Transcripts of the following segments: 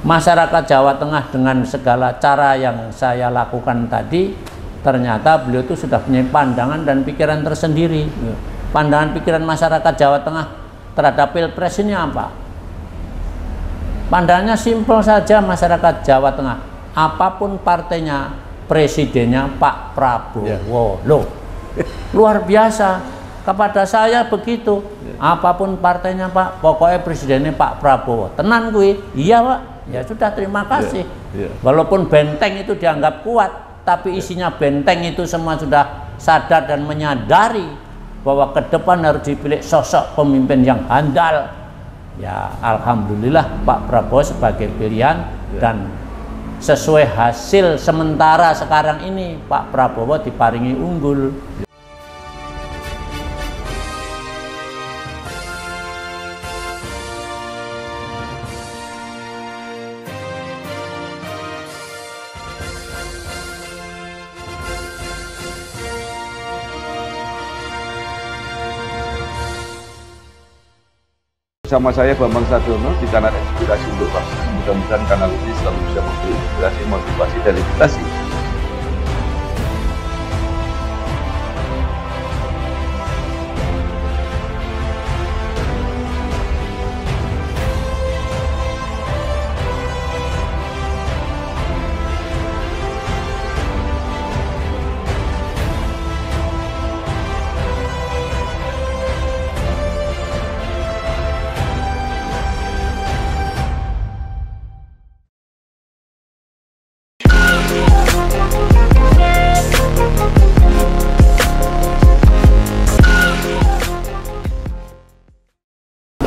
masyarakat Jawa Tengah dengan segala cara yang saya lakukan tadi, ternyata beliau itu sudah punya pandangan dan pikiran tersendiri. Pandangan pikiran masyarakat Jawa Tengah terhadap Pilpres ini apa? Pandangannya simpel saja masyarakat Jawa Tengah. Apapun partainya, presidennya Pak Prabowo. Loh, luar biasa. Kepada saya begitu. Apapun partainya Pak, pokoknya presidennya Pak Prabowo. Tenan gue, iya Pak. Ya sudah, terima kasih. Walaupun benteng itu dianggap kuat, tapi isinya benteng itu semua sudah sadar dan menyadari bahwa ke depan harus dipilih sosok pemimpin yang handal. Ya alhamdulillah Pak Prabowo sebagai pilihan, dan sesuai hasil sementara sekarang ini Pak Prabowo diparingi unggul. Bersama saya Bambang Sadiono di kanal Inspirasi untuk Bangsa. Mudah-mudahan kanal ini selalu bisa memberi inspirasi, motivasi, dan edukasi.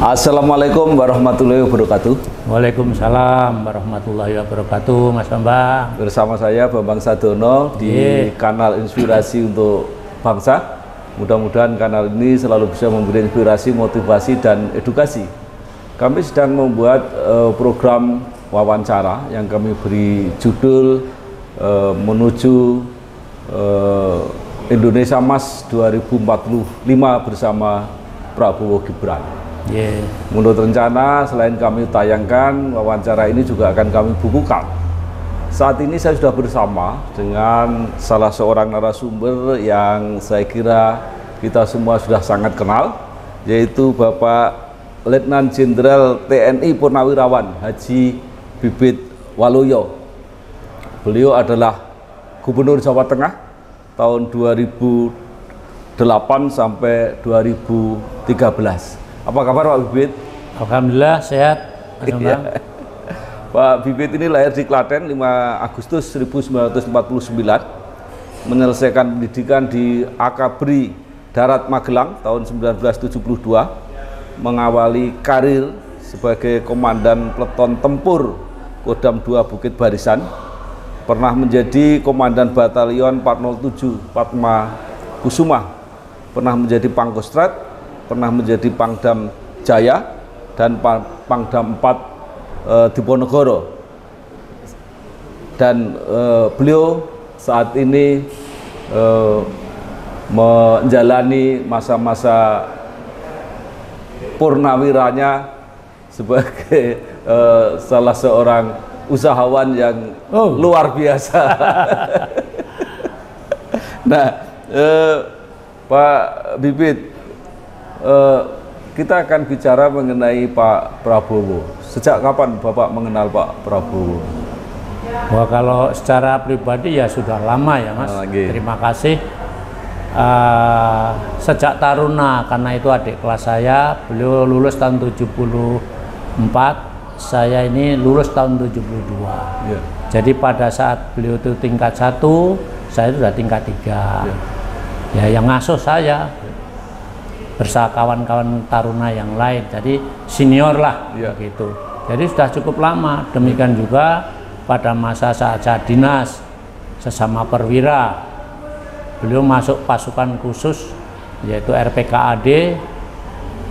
Assalamualaikum warahmatullahi wabarakatuh. Waalaikumsalam warahmatullahi wabarakatuh, Mas Bambang. Bersama saya Bambang Sadiono di kanal Inspirasi untuk Bangsa. Mudah-mudahan kanal ini selalu bisa memberi inspirasi, motivasi, dan edukasi. Kami sedang membuat program wawancara yang kami beri judul menuju Indonesia Emas 2045 bersama Prabowo Gibran. Menurut rencana, selain kami tayangkan, wawancara ini juga akan kami bukukan. Saat ini saya sudah bersama dengan salah seorang narasumber yang saya kira kita semua sudah sangat kenal, yaitu Bapak Letnan Jenderal TNI Purnawirawan Haji Bibit Waluyo. Beliau adalah Gubernur Jawa Tengah tahun 2008 sampai 2013. Apa kabar Pak Bibit? Alhamdulillah sehat, Mas Bambang. Pak Bibit ini lahir di Klaten 5 Agustus 1949, menyelesaikan pendidikan di Akabri Darat Magelang tahun 1972, mengawali karir sebagai Komandan Peleton Tempur Kodam 2 Bukit Barisan, pernah menjadi Komandan Batalion 407 Padma Kusuma, pernah menjadi Pangkostrat, pernah menjadi Pangdam Jaya dan Pangdam 4 Diponegoro, dan beliau saat ini menjalani masa-masa purnawiranya sebagai salah seorang usahawan yang luar biasa. Nah, Pak Bibit, kita akan bicara mengenai Pak Prabowo. Sejak kapan Bapak mengenal Pak Prabowo? Wah, kalau secara pribadi ya sudah lama ya Mas. Terima kasih. Sejak taruna, karena itu adik kelas saya, beliau lulus tahun 74, saya ini lulus tahun 72. Jadi pada saat beliau itu tingkat 1, saya itu sudah tingkat 3. Ya, yang ngasuh saya bersama kawan-kawan taruna yang lain, jadi senior lah begitu. Jadi sudah cukup lama. Demikian juga pada masa saat saya dinas sesama perwira, beliau masuk pasukan khusus yaitu RPKAD,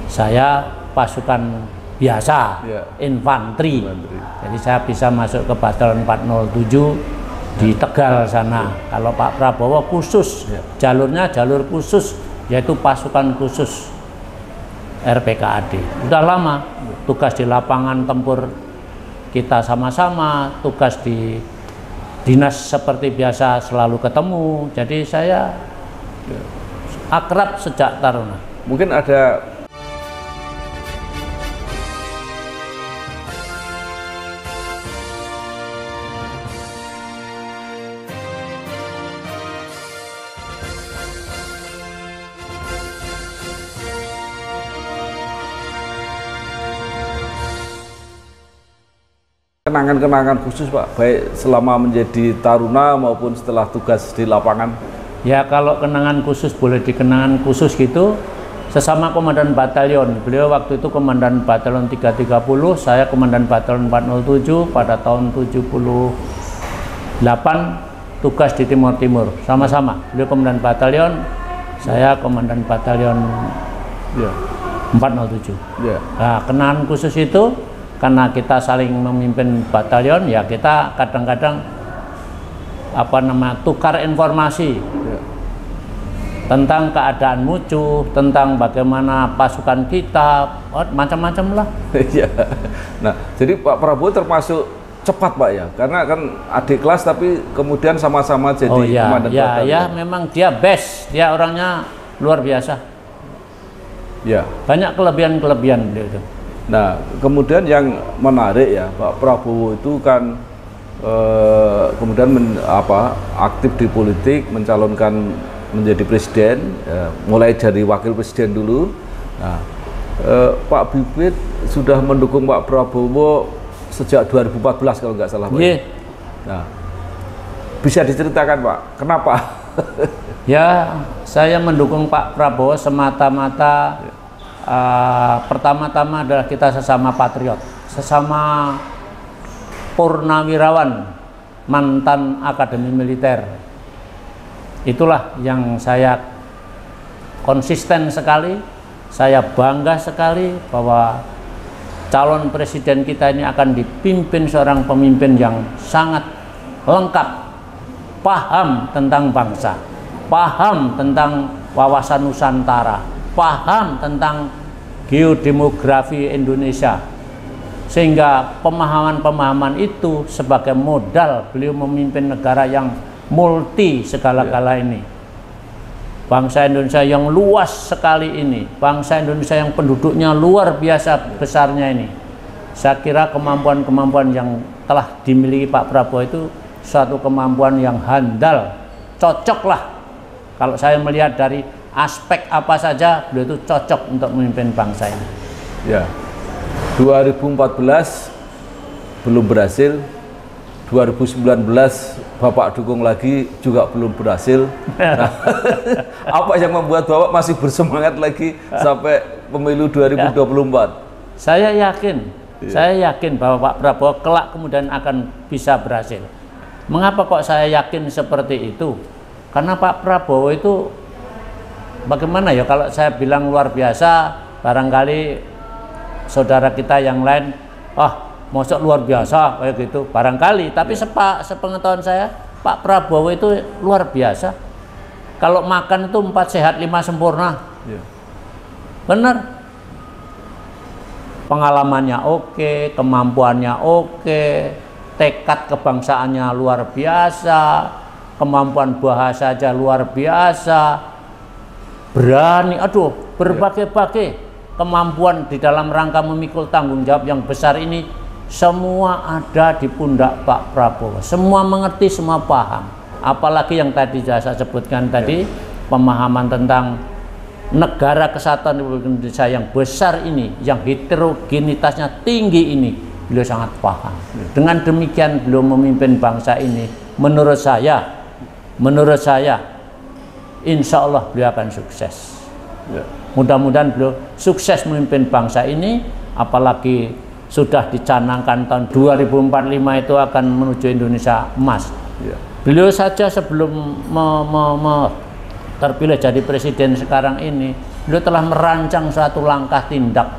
saya pasukan biasa, infanteri. Jadi saya bisa masuk ke Batalion 407 di Tegal sana. Kalau Pak Prabowo khusus, jalurnya jalur khusus, yaitu pasukan khusus RPKAD. Sudah lama tugas di lapangan tempur kita sama-sama tugas di dinas seperti biasa selalu ketemu. Jadi saya akrab sejak Taruna. Mungkin ada kenangan-kenangan khusus Pak, baik selama menjadi Taruna maupun setelah tugas di lapangan? Ya, kalau kenangan khusus boleh dikenangan khusus gitu, sesama komandan batalion. Beliau waktu itu komandan batalion 330, saya komandan batalion 407 pada tahun 78 tugas di Timur Timur. Sama-sama, beliau komandan batalion, saya komandan batalion 407. Nah, kenangan khusus itu karena kita saling memimpin batalion, ya kita kadang-kadang tukar informasi tentang keadaan musuh, tentang bagaimana pasukan kita, macam-macam lah. Nah, jadi Pak Prabowo termasuk cepat Pak ya, karena kan adik kelas tapi kemudian sama-sama jadi komandan batalion. Ya, memang dia best, dia orangnya luar biasa. Ya. Banyak kelebihan-kelebihan dia itu. Nah, kemudian yang menarik ya, Pak Prabowo itu kan kemudian aktif di politik, mencalonkan menjadi presiden, mulai dari wakil presiden dulu. Nah, Pak Bibit sudah mendukung Pak Prabowo sejak 2014 kalau nggak salah Pak. Nah, bisa diceritakan Pak, kenapa? Ya, saya mendukung Pak Prabowo semata-mata pertama-tama adalah kita sesama patriot, sesama purnawirawan mantan akademi militer. Itulah yang saya konsisten sekali, saya bangga sekali bahwa calon presiden kita ini akan dipimpin seorang pemimpin yang sangat lengkap, paham tentang bangsa, paham tentang wawasan Nusantara, paham tentang geodemografi Indonesia, sehingga pemahaman-pemahaman itu sebagai modal beliau memimpin negara yang multi segala-gala ini, bangsa Indonesia yang luas sekali ini, bangsa Indonesia yang penduduknya luar biasa besarnya ini. Saya kira kemampuan-kemampuan yang telah dimiliki Pak Prabowo itu suatu kemampuan yang handal, cocok lah. Kalau saya melihat dari aspek apa saja, beliau itu cocok untuk memimpin bangsa ini. Ya, 2014 belum berhasil, 2019 Bapak dukung lagi juga belum berhasil. Nah, apa yang membuat Bapak masih bersemangat lagi sampai pemilu 2024? Saya yakin bahwa Pak Prabowo kelak kemudian akan bisa berhasil. Mengapa kok saya yakin seperti itu? Karena Pak Prabowo itu bagaimana ya, kalau saya bilang luar biasa, barangkali saudara kita yang lain, mosok luar biasa kayak gitu, barangkali. Tapi sepengetahuan saya, Pak Prabowo itu luar biasa. Kalau makan itu 4 sehat 5 sempurna. Benar. Pengalamannya oke, kemampuannya oke, tekad kebangsaannya luar biasa, kemampuan bahasa aja luar biasa. Berani, berbagai-bagai kemampuan di dalam rangka memikul tanggung jawab yang besar ini, semua ada di pundak Pak Prabowo. Semua mengerti, semua paham. Apalagi yang tadi saya sebutkan tadi, pemahaman tentang negara kesatuan Republik Indonesia yang besar ini, yang heterogenitasnya tinggi ini, beliau sangat paham. Dengan demikian beliau memimpin bangsa ini, menurut saya insya Allah beliau akan sukses. Mudah-mudahan beliau sukses memimpin bangsa ini, apalagi sudah dicanangkan tahun 2045 itu akan menuju Indonesia emas. Beliau saja sebelum terpilih jadi presiden sekarang ini, beliau telah merancang suatu langkah tindak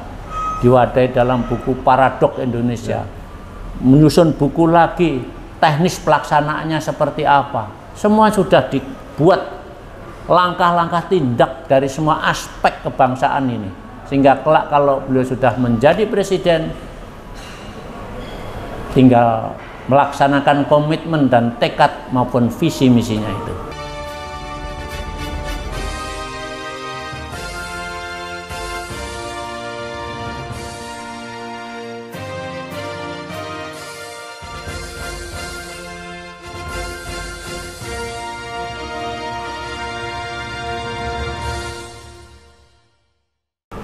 diwadahi dalam buku Paradok Indonesia, menyusun buku lagi teknis pelaksanaannya seperti apa. Semua sudah dibuat langkah-langkah tindak dari semua aspek kebangsaan ini, sehingga kelak kalau beliau sudah menjadi presiden, tinggal melaksanakan komitmen dan tekad maupun visi misinya itu.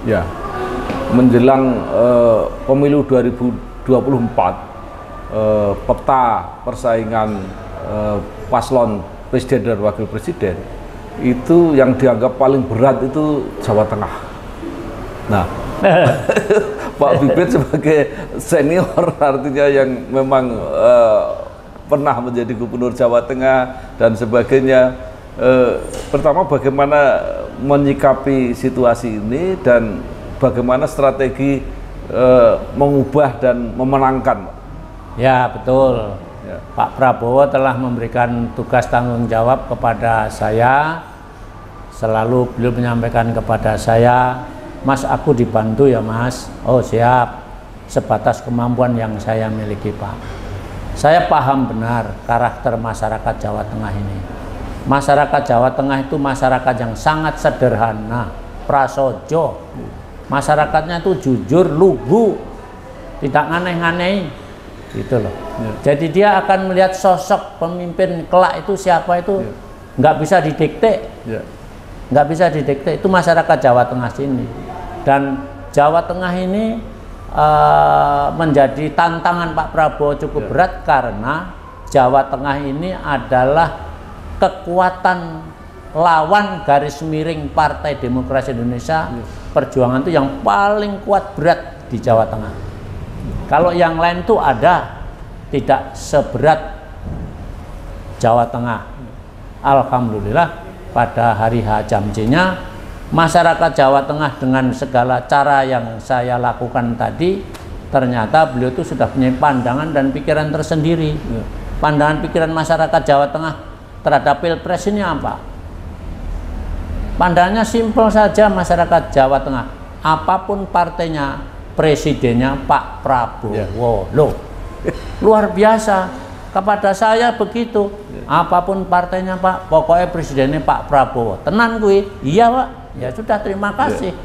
Ya, menjelang pemilu 2024, peta persaingan paslon presiden dan wakil presiden itu yang dianggap paling berat itu Jawa Tengah. Nah, Pak Bibit sebagai senior, artinya yang memang pernah menjadi gubernur Jawa Tengah dan sebagainya. Pertama, bagaimana menyikapi situasi ini dan bagaimana strategi mengubah dan memenangkan? Ya, betul. Ya. Pak Prabowo telah memberikan tugas tanggung jawab kepada saya. Selalu beliau menyampaikan kepada saya, "Mas, aku dibantu ya, Mas." "Oh, siap. Sebatas kemampuan yang saya miliki, Pak." Saya paham benar karakter masyarakat Jawa Tengah ini. Masyarakat Jawa Tengah itu masyarakat yang sangat sederhana, prasojo. Masyarakatnya itu jujur, lugu, tidak aneh-aneh, gitu loh. Ya. Jadi dia akan melihat sosok pemimpin kelak itu siapa itu, nggak bisa didikte, nggak bisa didikte. Itu masyarakat Jawa Tengah sini. Dan Jawa Tengah ini menjadi tantangan Pak Prabowo cukup berat karena Jawa Tengah ini adalah kekuatan lawan garis miring Partai Demokrasi Indonesia Perjuangan itu yang paling kuat berat di Jawa Tengah. Kalau yang lain itu ada, tidak seberat Jawa Tengah. Alhamdulillah pada hari H-Jamjinya masyarakat Jawa Tengah dengan segala cara yang saya lakukan tadi, ternyata beliau itu sudah punya pandangan dan pikiran tersendiri. Pandangan pikiran masyarakat Jawa Tengah terhadap Pilpres ini apa? Pandangannya simpel saja masyarakat Jawa Tengah. Apapun partainya, presidennya Pak Prabowo. Loh, luar biasa. Kepada saya begitu. Apapun partainya Pak, pokoknya presidennya Pak Prabowo. Tenan gue, iya Pak. Ya sudah, terima kasih.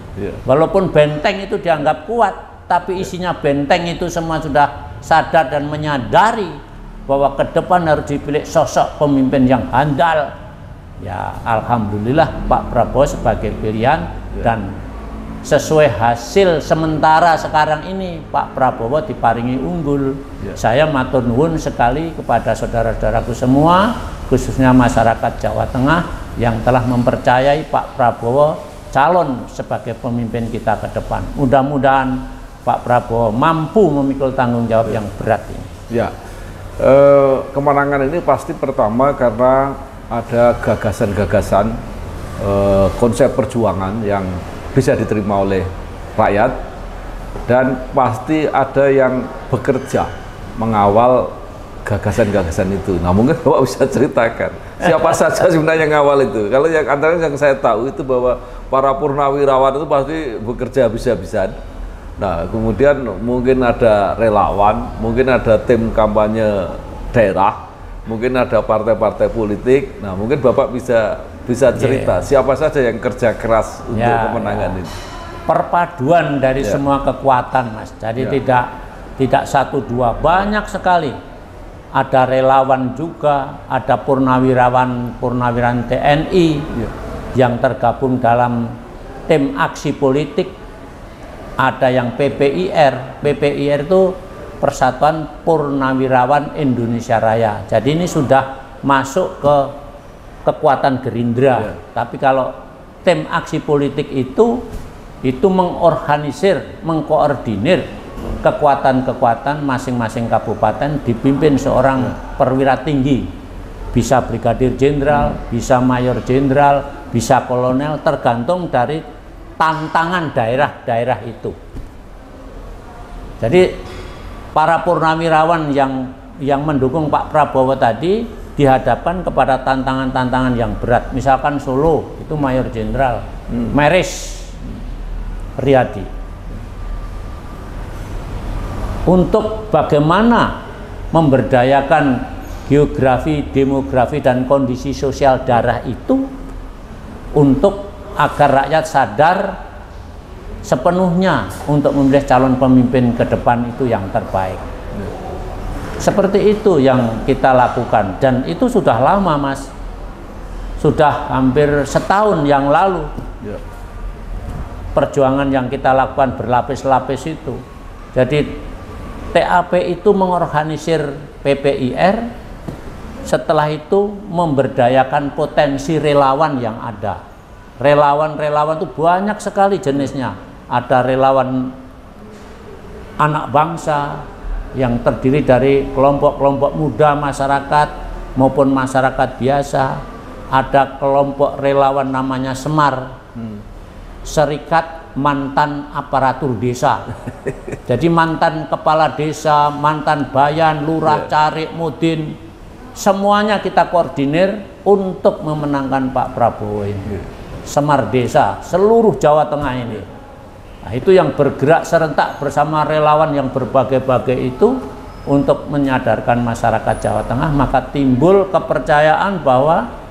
Walaupun benteng itu dianggap kuat, tapi isinya benteng itu semua sudah sadar dan menyadari bahwa ke depan harus dipilih sosok pemimpin yang handal. Ya, alhamdulillah Pak Prabowo sebagai pilihan dan sesuai hasil sementara sekarang ini Pak Prabowo diparingi unggul. Saya matur nuwun sekali kepada saudara-saudaraku semua, khususnya masyarakat Jawa Tengah yang telah mempercayai Pak Prabowo calon sebagai pemimpin kita ke depan. Mudah-mudahan Pak Prabowo mampu memikul tanggung jawab yang berat ini. Ya. Kemenangan ini pasti pertama karena ada gagasan-gagasan konsep perjuangan yang bisa diterima oleh rakyat, dan pasti ada yang bekerja mengawal gagasan-gagasan itu. Nah, mungkin Bapak bisa ceritakan siapa saja sebenarnya yang ngawal itu. Kalau yang antara yang saya tahu itu bahwa para purnawirawan itu pasti bekerja habis-habisan. Nah, kemudian mungkin ada relawan, mungkin ada tim kampanye daerah, mungkin ada partai-partai politik. Nah, mungkin Bapak bisa cerita siapa saja yang kerja keras untuk kemenangan ini. Perpaduan dari semua kekuatan, Mas. Jadi tidak satu dua, banyak sekali. Ada relawan juga, ada purnawirawan TNI yang tergabung dalam tim aksi politik. Ada yang PPIR itu Persatuan Purnawirawan Indonesia Raya. Jadi ini sudah masuk ke kekuatan Gerindra. Tapi kalau tim aksi politik itu mengorganisir, mengkoordinir kekuatan-kekuatan masing-masing kabupaten dipimpin seorang perwira tinggi. Bisa brigadir jenderal, bisa mayor jenderal, bisa kolonel, tergantung dari tantangan daerah-daerah itu. Jadi para purnawirawan yang mendukung Pak Prabowo tadi dihadapkan kepada tantangan-tantangan yang berat. Misalkan Solo itu mayor jenderal Meris Riyadi. Untuk bagaimana memberdayakan geografi, demografi, dan kondisi sosial daerah itu untuk agar rakyat sadar sepenuhnya untuk memilih calon pemimpin ke depan itu yang terbaik. Seperti itu yang kita lakukan, dan itu sudah lama, Mas. Sudah hampir setahun yang lalu. Perjuangan yang kita lakukan berlapis-lapis itu. Jadi TAP itu mengorganisir PPIR, setelah itu memberdayakan potensi relawan yang ada. Relawan-relawan itu banyak sekali jenisnya. Ada relawan anak bangsa yang terdiri dari kelompok-kelompok muda masyarakat maupun masyarakat biasa. Ada kelompok relawan namanya Semar, Serikat Mantan Aparatur Desa. Jadi mantan kepala desa, mantan bayan, lurah, carik, mudin, semuanya kita koordinir untuk memenangkan Pak Prabowo ini. Semar Desa seluruh Jawa Tengah ini. Nah, itu yang bergerak serentak bersama relawan yang berbagai-bagai itu untuk menyadarkan masyarakat Jawa Tengah, maka timbul kepercayaan bahwa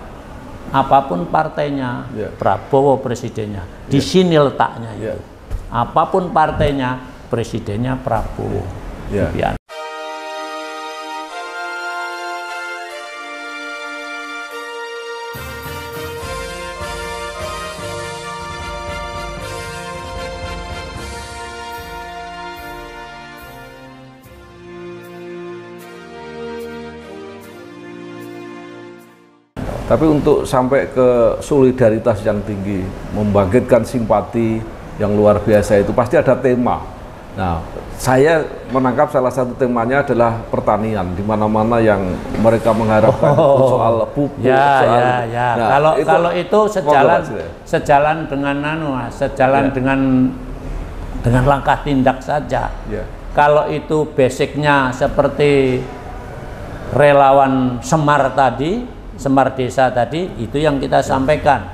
apapun partainya, Prabowo presidennya. Di sini letaknya itu. Apapun partainya, presidennya Prabowo. Tapi untuk sampai ke solidaritas yang tinggi, membangkitkan simpati yang luar biasa itu pasti ada tema. Nah, saya menangkap salah satu temanya adalah pertanian, di mana-mana yang mereka mengharapkan soal pupuk, soal. Nah, kalau itu sejalan dengan langkah tindak saja. Kalau itu basicnya seperti relawan Semar tadi, Semar Desa tadi, itu yang kita sampaikan.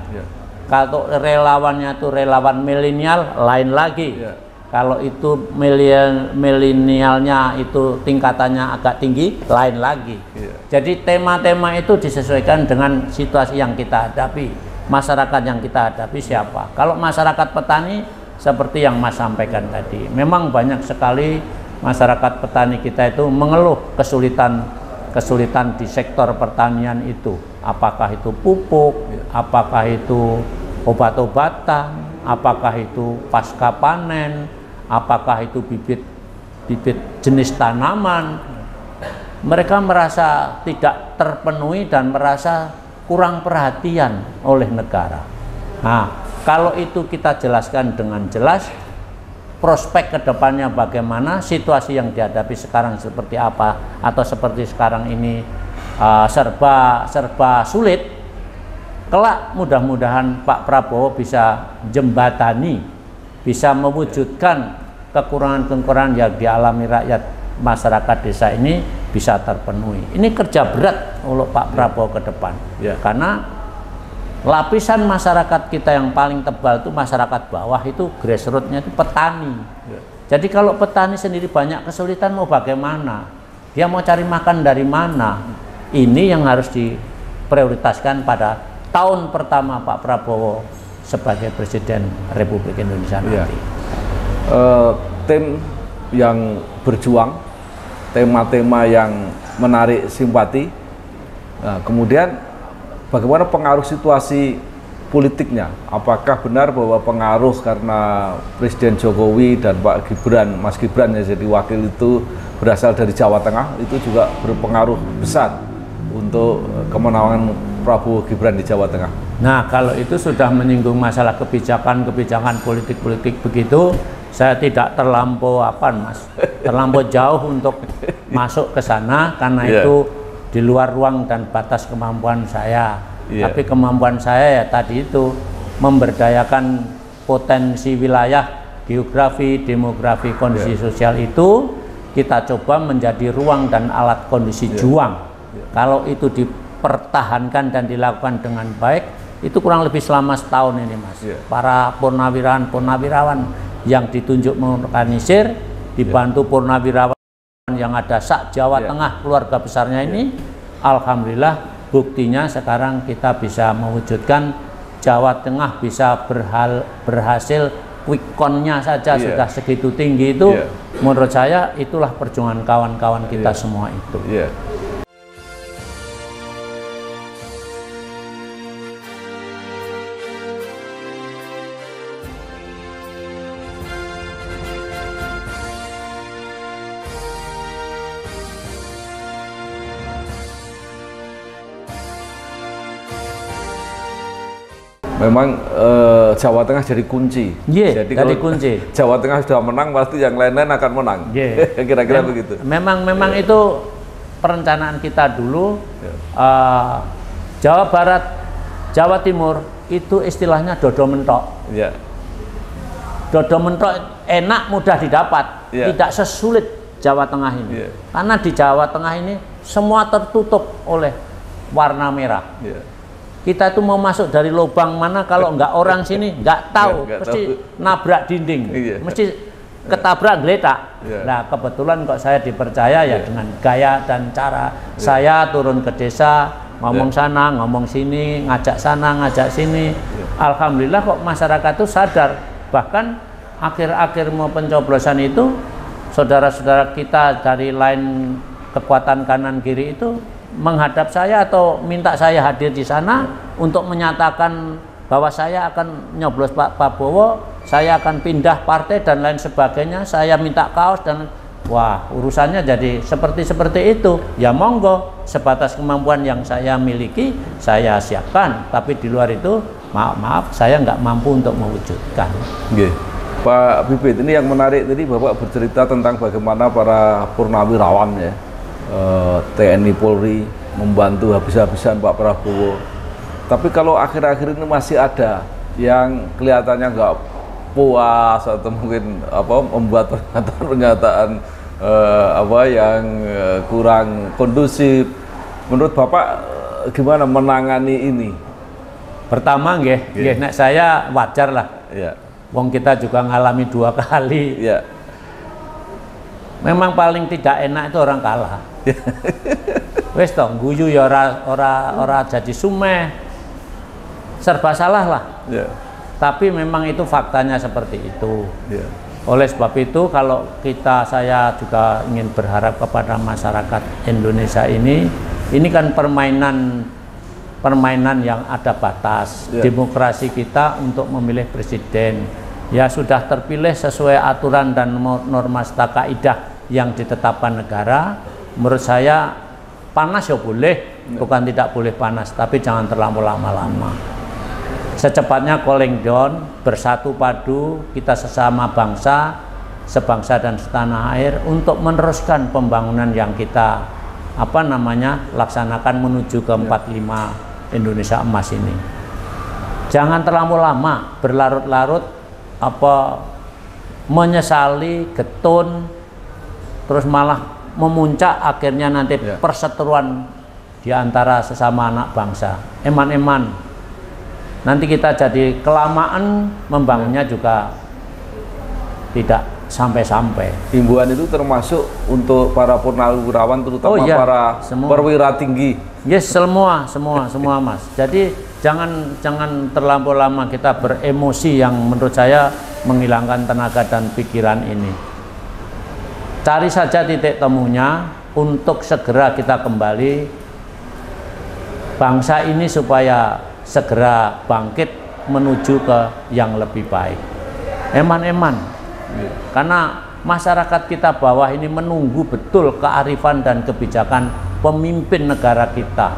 Kalau relawannya itu relawan milenial, lain lagi. Kalau itu milenialnya itu tingkatannya agak tinggi, lain lagi. Jadi tema-tema itu disesuaikan dengan situasi yang kita hadapi, masyarakat yang kita hadapi siapa. Kalau masyarakat petani, seperti yang Mas sampaikan tadi, memang banyak sekali masyarakat petani kita itu mengeluh kesulitan di sektor pertanian itu, apakah itu pupuk, apakah itu obat-obatan, apakah itu pasca panen, apakah itu bibit jenis tanaman. Mereka merasa tidak terpenuhi dan merasa kurang perhatian oleh negara. Nah, kalau itu kita jelaskan dengan jelas, prospek kedepannya bagaimana, situasi yang dihadapi sekarang seperti apa, atau seperti sekarang ini serba sulit, kelak mudah-mudahan Pak Prabowo bisa jembatani, bisa mewujudkan kekurangan-kekurangan yang dialami rakyat masyarakat desa ini bisa terpenuhi. Ini kerja berat untuk Pak Prabowo ke depan, karena lapisan masyarakat kita yang paling tebal itu masyarakat bawah, itu grassroots-nya itu petani. Jadi kalau petani sendiri banyak kesulitan, mau bagaimana? Dia mau cari makan dari mana? Ini yang harus diprioritaskan pada tahun pertama Pak Prabowo sebagai Presiden Republik Indonesia nanti. Tim yang berjuang, tema-tema yang menarik simpati. Nah, kemudian bagaimana pengaruh situasi politiknya? Apakah benar bahwa pengaruh karena Presiden Jokowi dan Pak Gibran, Mas Gibran yang jadi wakil itu berasal dari Jawa Tengah, itu juga berpengaruh besar untuk kemenangan Prabowo Gibran di Jawa Tengah? Nah, kalau itu sudah menyinggung masalah kebijakan politik begitu, saya tidak terlampau terlampau jauh untuk masuk ke sana, karena itu di luar ruang dan batas kemampuan saya. Tapi kemampuan saya ya tadi itu memberdayakan potensi wilayah, geografi, demografi, kondisi sosial itu kita coba menjadi ruang dan alat kondisi juang. Kalau itu dipertahankan dan dilakukan dengan baik, itu kurang lebih selama setahun ini, Mas. Para purnawirawan yang ditunjuk mengorganisir, dibantu purnawirawan yang ada sak Jawa Tengah keluarga besarnya ini, alhamdulillah buktinya sekarang kita bisa mewujudkan Jawa Tengah bisa berhasil quick count-nya saja sudah segitu tinggi itu. Menurut saya itulah perjuangan kawan-kawan kita semua itu. Memang Jawa Tengah jadi kunci. Jadi kalau kunci. Jawa Tengah sudah menang, pasti yang lain-lain akan menang. Kira-kira begitu. Memang itu perencanaan kita dulu. Jawa Barat, Jawa Timur itu istilahnya dodo mentok. Dodo mentok enak, mudah didapat, tidak sesulit Jawa Tengah ini. Karena di Jawa Tengah ini semua tertutup oleh warna merah. Kita itu mau masuk dari lubang mana kalau nggak orang sini nggak tahu, mesti nabrak dinding, mesti ketabrak geletak. Nah kebetulan kok saya dipercaya ya dengan gaya dan cara saya turun ke desa, ngomong sana, ngomong sini, ngajak sana, ngajak sini. Alhamdulillah kok masyarakat itu sadar. Bahkan akhir-akhir mau pencoblosan itu, saudara-saudara kita dari lain kekuatan kanan kiri itu menghadap saya atau minta saya hadir di sana untuk menyatakan bahwa saya akan nyoblos Pak Prabowo, saya akan pindah partai dan lain sebagainya, saya minta kaos dan wah urusannya jadi seperti itu. Ya monggo, sebatas kemampuan yang saya miliki saya siapkan, tapi di luar itu maaf saya nggak mampu untuk mewujudkan. Pak Bibit, ini yang menarik tadi Bapak bercerita tentang bagaimana para purnawirawan ya, TNI Polri membantu habis-habisan Pak Prabowo. Tapi kalau akhir-akhir ini masih ada yang kelihatannya nggak puas atau mungkin membuat pernyataan yang kurang kondusif. Menurut Bapak gimana menangani ini? Pertama nek saya wajar lah. Wong kita juga ngalami 2 kali. Memang paling tidak enak itu orang kalah. Wes toh guyu ya ora jadi sumeh. Serba salah lah. Tapi memang itu faktanya seperti itu. Oleh sebab itu kalau saya juga ingin berharap kepada masyarakat Indonesia ini kan permainan yang ada batas. Demokrasi kita untuk memilih presiden ya sudah terpilih sesuai aturan dan norma kaidah yang ditetapkan negara. Menurut saya panas ya boleh, bukan tidak boleh panas, tapi jangan terlalu lama-lama. Secepatnya cooling down, bersatu padu kita sesama bangsa, sebangsa dan setanah air untuk meneruskan pembangunan yang kita laksanakan menuju ke 45 Indonesia emas ini. Jangan terlalu lama berlarut-larut menyesali, getun, terus malah memuncak akhirnya nanti perseteruan di antara sesama anak bangsa. Eman-eman nanti kita jadi kelamaan membangunnya juga tidak sampai-sampai. Himbauan itu termasuk untuk para purnawirawan terutama para perwira tinggi. Semua Mas. Jadi jangan terlampau lama kita beremosi yang menurut saya menghilangkan tenaga dan pikiran ini. Cari saja titik temunya untuk segera kita kembali bangsa ini supaya segera bangkit menuju ke yang lebih baik. Eman-eman. Karena masyarakat kita bawah ini menunggu betul kearifan dan kebijakan pemimpin negara kita.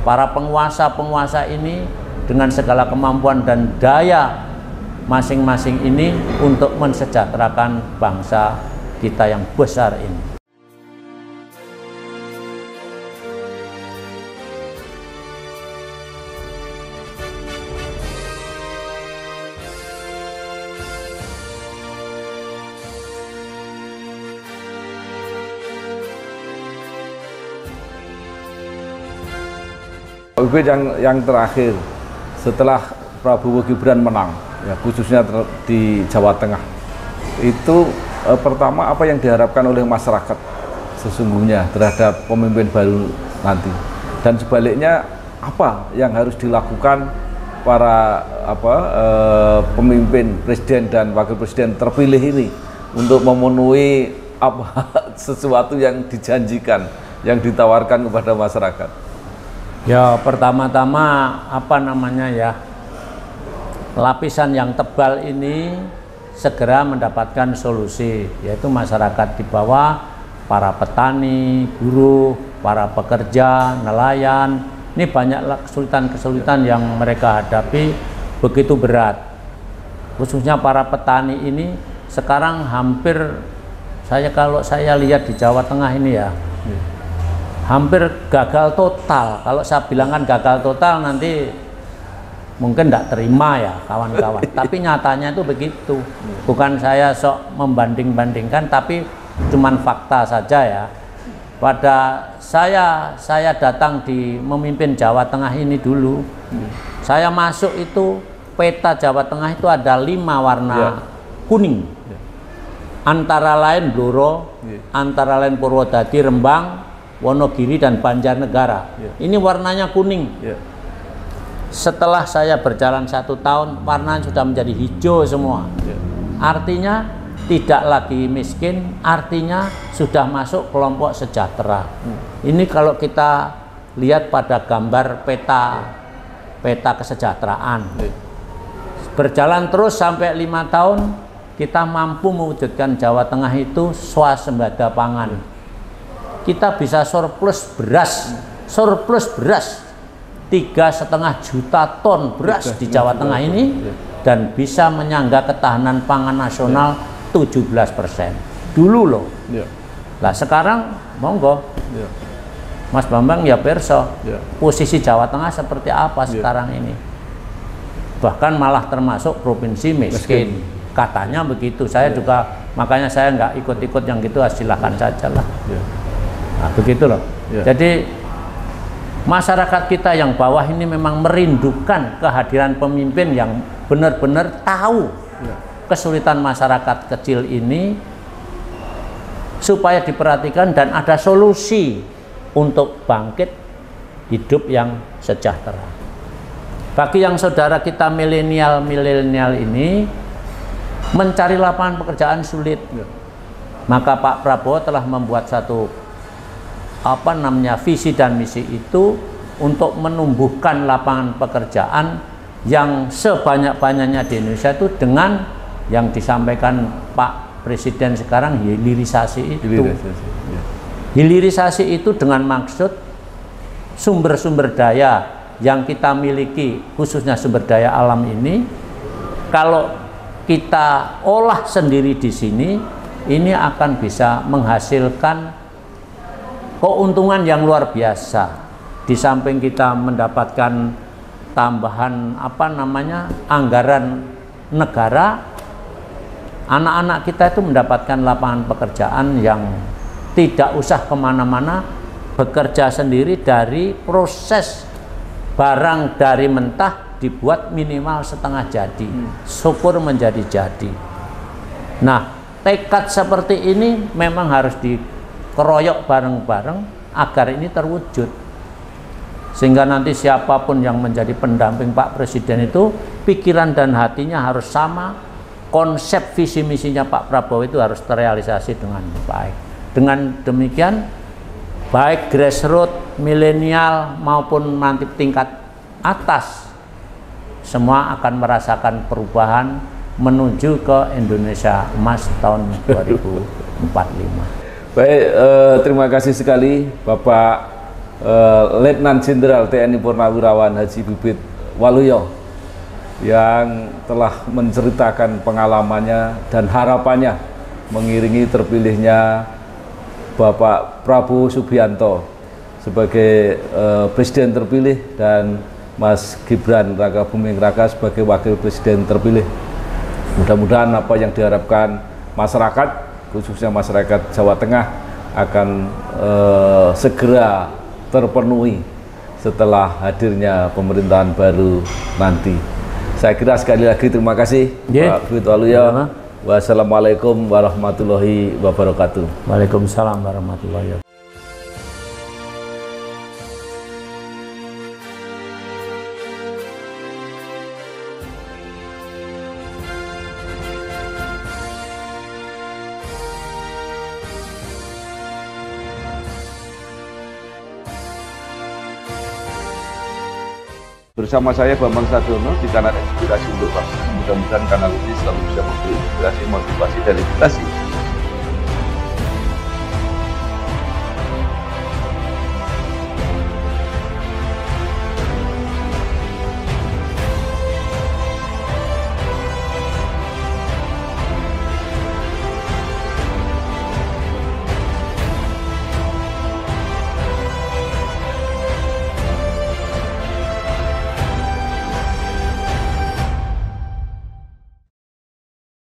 Para penguasa ini dengan segala kemampuan dan daya masing-masing ini untuk mensejahterakan bangsa kita yang besar ini. Yang terakhir, setelah Prabowo Gibran menang, ya khususnya di Jawa Tengah, itu pertama apa yang diharapkan oleh masyarakat sesungguhnya terhadap pemimpin baru nanti, dan sebaliknya apa yang harus dilakukan para pemimpin presiden dan wakil presiden terpilih ini untuk memenuhi sesuatu yang dijanjikan, yang ditawarkan kepada masyarakat. Ya, pertama-tama lapisan yang tebal ini segera mendapatkan solusi, yaitu masyarakat di bawah, para petani, buruh, para pekerja, nelayan. Ini banyak kesulitan-kesulitan yang mereka hadapi begitu berat. Khususnya para petani ini sekarang hampir, kalau saya lihat di Jawa Tengah ini ya, hampir gagal total. Kalau saya bilangkan gagal total nanti mungkin tidak terima ya kawan-kawan. Tapi nyatanya itu begitu. Bukan saya sok membanding-bandingkan, tapi cuman fakta saja ya. Pada saya datang di memimpin Jawa Tengah ini dulu, saya masuk itu peta Jawa Tengah itu ada 5 warna kuning, antara lain Blora, antara lain Purwodadi, Rembang, Wonogiri, dan Banjarnegara. Ini warnanya kuning. Setelah saya berjalan 1 tahun, warnanya sudah menjadi hijau semua. Artinya tidak lagi miskin, artinya sudah masuk kelompok sejahtera. Ini kalau kita lihat pada gambar peta kesejahteraan. Berjalan terus sampai 5 tahun, kita mampu mewujudkan Jawa Tengah itu swasembada pangan. Kita bisa surplus beras 3,5 juta ton beras di Jawa Tengah ini, dan bisa menyangga ketahanan pangan nasional 17% dulu loh. Nah sekarang monggo Mas Bambang ya perso posisi Jawa Tengah seperti apa sekarang ini, bahkan malah termasuk provinsi miskin katanya begitu. Saya juga makanya saya nggak ikut-ikut yang gitu, silahkan saja lah. Nah begitu loh. Jadi masyarakat kita yang bawah ini memang merindukan kehadiran pemimpin yang benar-benar tahu kesulitan masyarakat kecil ini, supaya diperhatikan dan ada solusi untuk bangkit hidup yang sejahtera. Bagi yang saudara kita milenial ini mencari lapangan pekerjaan sulit, maka Pak Prabowo telah membuat satu visi dan misi itu untuk menumbuhkan lapangan pekerjaan yang sebanyak-banyaknya di Indonesia itu dengan yang disampaikan Pak Presiden sekarang, hilirisasi itu. Hilirisasi itu dengan maksud sumber-sumber daya yang kita miliki, khususnya sumber daya alam ini, kalau kita olah sendiri di sini, ini akan bisa menghasilkan keuntungan yang luar biasa. Di samping kita mendapatkan tambahan anggaran negara, anak-anak kita itu mendapatkan lapangan pekerjaan yang tidak usah kemana-mana, bekerja sendiri dari proses barang dari mentah dibuat minimal setengah jadi, syukur menjadi jadi. Nah, tekad seperti ini memang harus dikeroyok bareng-bareng agar ini terwujud, sehingga nanti siapapun yang menjadi pendamping Pak Presiden itu pikiran dan hatinya harus sama. Konsep visi misinya Pak Prabowo itu harus terrealisasi dengan baik. Dengan demikian, baik grassroots, milenial maupun nanti tingkat atas, semua akan merasakan perubahan menuju ke Indonesia Emas tahun 2045. Baik, terima kasih sekali Bapak Letnan Jenderal TNI Purnawirawan Haji Bibit Waluyo yang telah menceritakan pengalamannya dan harapannya mengiringi terpilihnya Bapak Prabowo Subianto sebagai Presiden terpilih dan Mas Gibran Raka Buming Raka sebagai Wakil Presiden terpilih. Mudah-mudahan apa yang diharapkan masyarakat, khususnya masyarakat Jawa Tengah, akan segera terpenuhi setelah hadirnya pemerintahan baru nanti. Saya kira sekali lagi terima kasih Pak Bibit Waluyo Wassalamualaikum warahmatullahi wabarakatuh. Waalaikumsalam warahmatullahi wabarakatuh. Bersama saya Bambang Sadiono di kanal Inspirasi untuk Bangsa. Mudah-mudahan kanal ini selalu bisa memberi inspirasi, motivasi, dan edukasi